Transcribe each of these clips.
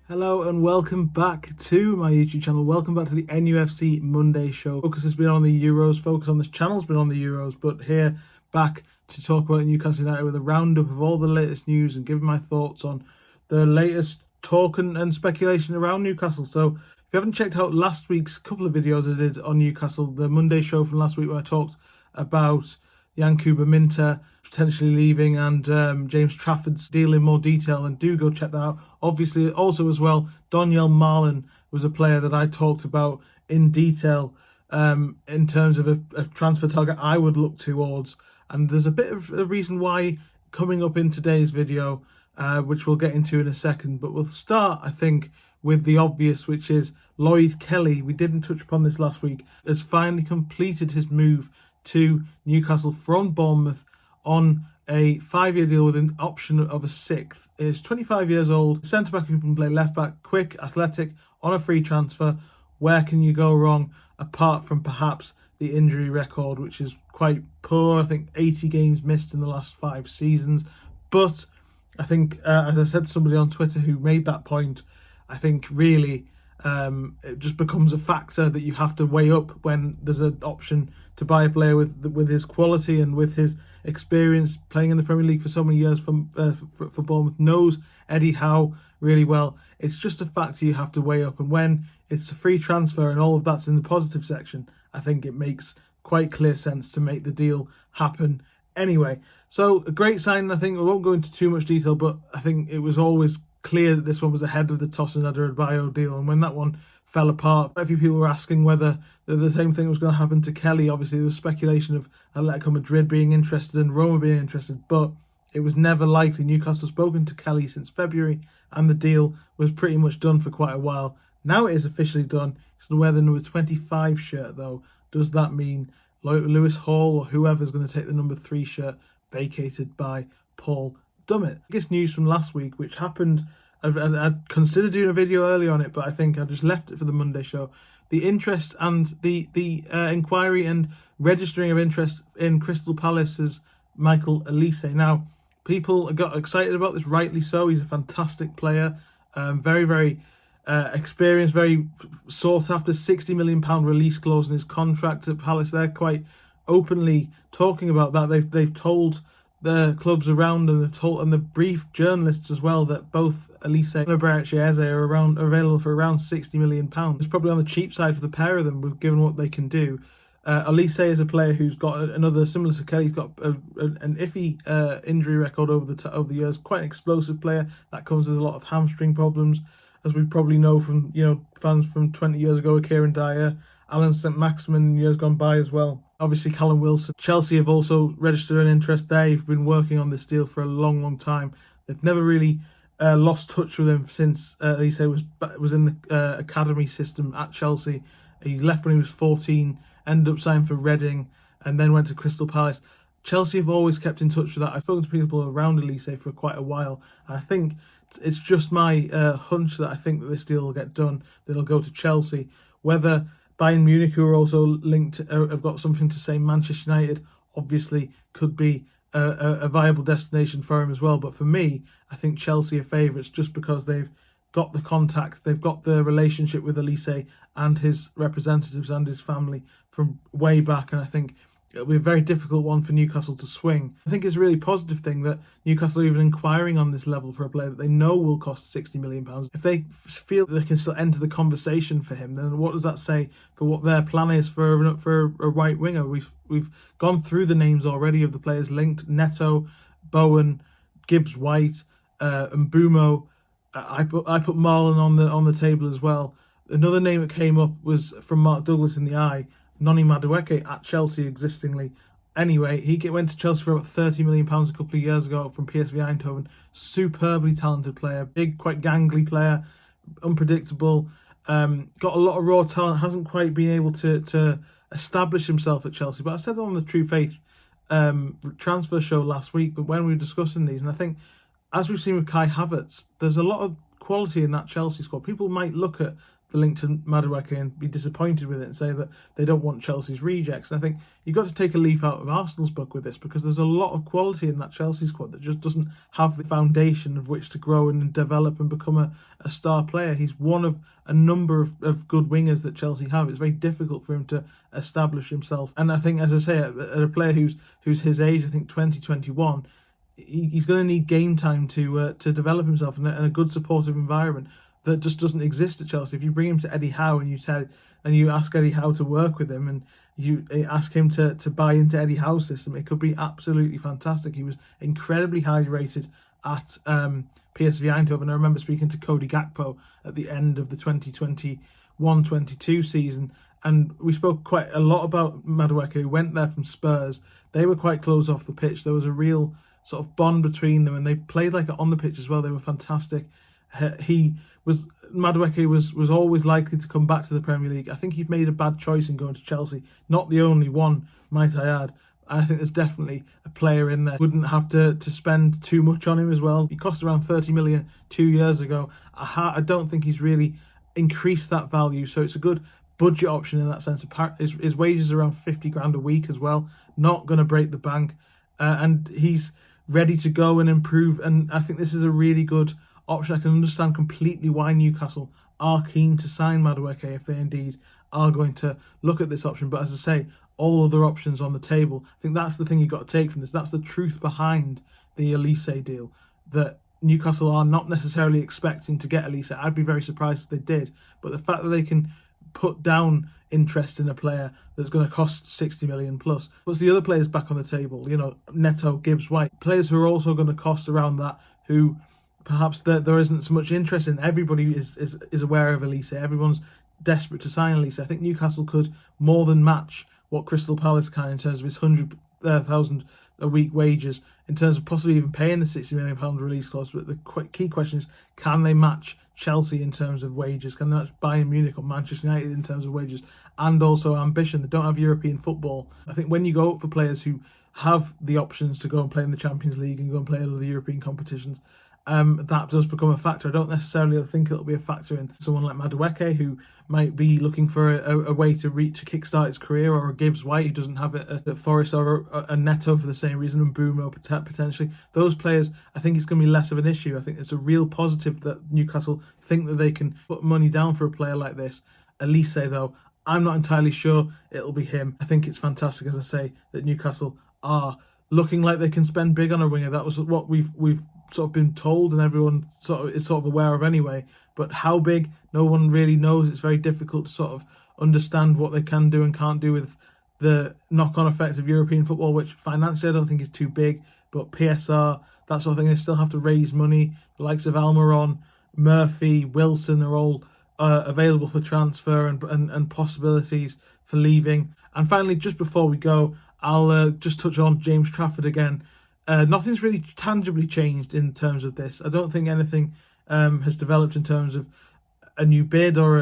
Hello and welcome back to my YouTube channel. Welcome back to the NUFC Monday Show. Focus has been on the Euros. Focus on this channel's been on the Euros, but here back to talk about Newcastle United with a roundup of all the latest news and give my thoughts on the latest talk and speculation around Newcastle. So if you haven't checked out last week's couple of videos I did on Newcastle, the Monday Show from last week where I talked about Yankuba Minter potentially leaving and James Trafford's deal in more detail, and do go check that out. Obviously, also as well, Donyell Marlin was a player that I talked about in detail in terms of a transfer target I would look towards. And there's a bit of a reason why coming up in today's video, which we'll get into in a second. But we'll start, I think, with the obvious, which is Lloyd Kelly. We didn't touch upon this last week. Has finally completed his move to Newcastle from Bournemouth on a 5-year deal with an option of a sixth. He's 25 years old, centre-back who can play left-back, quick, athletic, on a free transfer. Where can you go wrong, apart from perhaps the injury record, which is quite poor? I think 80 games missed in the last 5 seasons. But I think, as I said to somebody on Twitter who made that point, I think really it just becomes a factor that you have to weigh up when there's an option to buy a player with his quality and with his experience playing in the Premier League for so many years for Bournemouth, knows Eddie Howe really well. It's just a factor you have to weigh up, and when it's a free transfer and all of that's in the positive section, I think it makes quite clear sense to make the deal happen anyway. So a great sign. I think we won't go into too much detail, but I think it was always clear that this one was ahead of the Tosin Adarabioyo deal, and when that one fell apart, a few people were asking whether the same thing was going to happen to Kelly. Obviously, there was speculation of Atletico Madrid being interested and Roma being interested, but it was never likely. Newcastle had spoken to Kelly since February, and the deal was pretty much done for quite a while. Now it is officially done. He's going to wear the number 25 shirt, though. Does that mean Lewis Hall or whoever's going to take the number 3 shirt vacated by Paul Dummett? Biggest news from last week, which happened, I'd considered doing a video earlier on it, but I think I just left it for the Monday show. The interest and the inquiry and registering of interest in Crystal Palace's Michael Olise. Now, people got excited about this, rightly so. He's a fantastic player, very, very experienced, very sought after. £60 million release clause in his contract at Palace. They're quite openly talking about that. They've told the clubs around, and the brief journalists as well, that both Olise and Eze are available for around £60 million. It's probably on the cheap side for the pair of them, given what they can do. Olise is a player who's got another, similar to Kelly, he's got an iffy injury record over the years. Quite an explosive player that comes with a lot of hamstring problems, as we probably know from fans from 20 years ago, Kieran Dyer, Alan St. Maximin years gone by as well. Obviously, Callum Wilson. Chelsea have also registered an interest. They've been working on this deal for a long, long time. They've never really lost touch with him since Olise was in the academy system at Chelsea. He left when he was 14, ended up signing for Reading, and then went to Crystal Palace. Chelsea have always kept in touch with that. I've spoken to people around Olise for quite a while, and I think it's just my hunch that I think that this deal will get done. That it'll go to Chelsea. Whether Bayern Munich, who are also linked, have got something to say. Manchester United obviously could be a viable destination for him as well. But for me, I think Chelsea are favourites just because they've got the contact, they've got the relationship with Olise and his representatives and his family from way back. And I think it'll be a very difficult one for Newcastle to swing. I think it's a really positive thing that Newcastle are even inquiring on this level for a player that they know will cost £60 million. If they feel that they can still enter the conversation for him, then what does that say for what their plan is for a right winger? We've gone through the names already of the players linked: Neto, Bowen, Gibbs-White, and Mbumo. I put Marlon on the table as well. Another name that came up was from Mark Douglas in the Eye, Noni Madueke at Chelsea existingly. Anyway, he went to Chelsea for about £30 million a couple of years ago from PSV Eindhoven. Superbly talented player, big, quite gangly player, unpredictable. Got a lot of raw talent, hasn't quite been able to establish himself at Chelsea. But I said that on the True Faith transfer show last week, but when we were discussing these, and I think, as we've seen with Kai Havertz, there's a lot of quality in that Chelsea squad. People might look at the link to Madueke and be disappointed with it and say that they don't want Chelsea's rejects. And I think you've got to take a leaf out of Arsenal's book with this, because there's a lot of quality in that Chelsea squad that just doesn't have the foundation of which to grow and develop and become a star player. He's one of a number of good wingers that Chelsea have. It's very difficult for him to establish himself. And I think, as I say, at a player who's his age, I think 2021, he's going to need game time to develop himself in a good supportive environment that just doesn't exist at Chelsea. If you bring him to Eddie Howe and you ask Eddie Howe to work with him and you ask him to buy into Eddie Howe's system, it could be absolutely fantastic. He was incredibly highly rated at PSV Eindhoven. I remember speaking to Cody Gakpo at the end of the 2021-22 season, and we spoke quite a lot about Madueke, who went there from Spurs. They were quite close off the pitch. There was a real sort of bond between them, and they played like it on the pitch as well. They were fantastic. Madueke was always likely to come back to the Premier League. I think he's made a bad choice in going to Chelsea. Not the only one, might I add. I think there's definitely a player in there. Wouldn't have to spend too much on him as well. He cost around 30 million 2 years ago. I don't think he's really increased that value, so it's a good budget option in that sense. His wages are around 50 grand a week as well. Not going to break the bank, and he's ready to go and improve. And I think this is a really good option. I can understand completely why Newcastle are keen to sign Madueke if they indeed are going to look at this option. But as I say, all other options on the table. I think that's the thing you've got to take from this. That's the truth behind the Olise deal, that Newcastle are not necessarily expecting to get Olise. I'd be very surprised if they did. But the fact that they can put down interest in a player that's going to cost 60 million plus. What's the other players back on the table? You know, Neto, Gibbs, White. Players who are also going to cost around that, who perhaps there isn't so much interest in. Everybody is aware of Olise. Everyone's desperate to sign Olise. I think Newcastle could more than match what Crystal Palace can in terms of his 100,000 a week wages, in terms of possibly even paying the £60 million release clause. But the key question is, can they match Chelsea in terms of wages? Can they match Bayern Munich or Manchester United in terms of wages? And also ambition. They don't have European football. I think when you go up for players who have the options to go and play in the Champions League and go and play in other European competitions, that does become a factor. I don't necessarily think it'll be a factor in someone like Madueke, who might be looking for a way to kickstart his career, or a Gibbs White who doesn't have it at Forest, or a Neto for the same reason, and Bruno potentially. Those players, I think it's going to be less of an issue. I think it's a real positive that Newcastle think that they can put money down for a player like this. Olise, though, I'm not entirely sure it'll be him. I think it's fantastic, as I say, that Newcastle are looking like they can spend big on a winger. That was what we've sort of been told, and everyone is sort of aware of anyway. But how big, no one really knows. It's very difficult to sort of understand what they can do and can't do with the knock-on effect of European football, which financially I don't think is too big. But PSR, that sort of thing, they still have to raise money. The likes of Almiron, Murphy, Wilson are all available for transfer and possibilities for leaving. And finally, just before we go, I'll just touch on James Trafford again. Nothing's really tangibly changed in terms of this. I don't think anything has developed in terms of a new bid or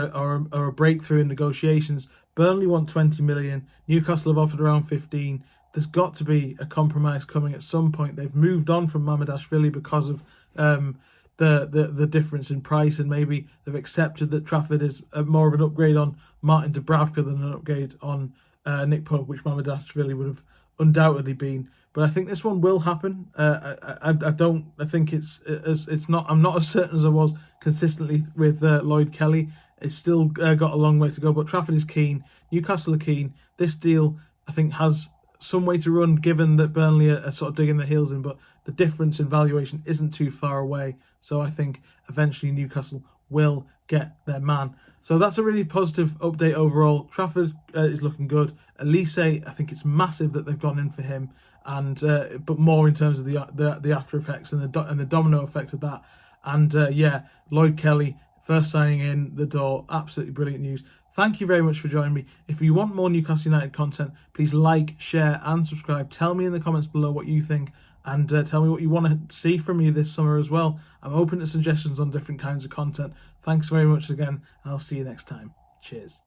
a breakthrough in negotiations. Burnley want 20 million. Newcastle have offered around 15. There's got to be a compromise coming at some point. They've moved on from Mamadashvili because of the difference in price, and maybe they've accepted that Trafford is more of an upgrade on Martin Dubravka than an upgrade on Nick Pope, which Mamadashvili would have undoubtedly been. But I think this one will happen. I think it's not. I'm not as certain as I was consistently with Lloyd Kelly. It's still got a long way to go. But Trafford is keen. Newcastle are keen. This deal, I think, has some way to run, given that Burnley are sort of digging their heels in. But the difference in valuation isn't too far away. So I think eventually Newcastle will get their man. So that's a really positive update overall. Trafford is looking good. Olise, I think it's massive that they've gone in for him, and but more in terms of the after effects and the domino effect of that. And Lloyd Kelly first signing in the door, absolutely brilliant news. Thank you very much for joining me. If you want more Newcastle United content, please like, share and subscribe. Tell me in the comments below what you think, and tell me what you want to see from me this summer as well. I'm open to suggestions on different kinds of content. Thanks very much again, and I'll see you next time. Cheers.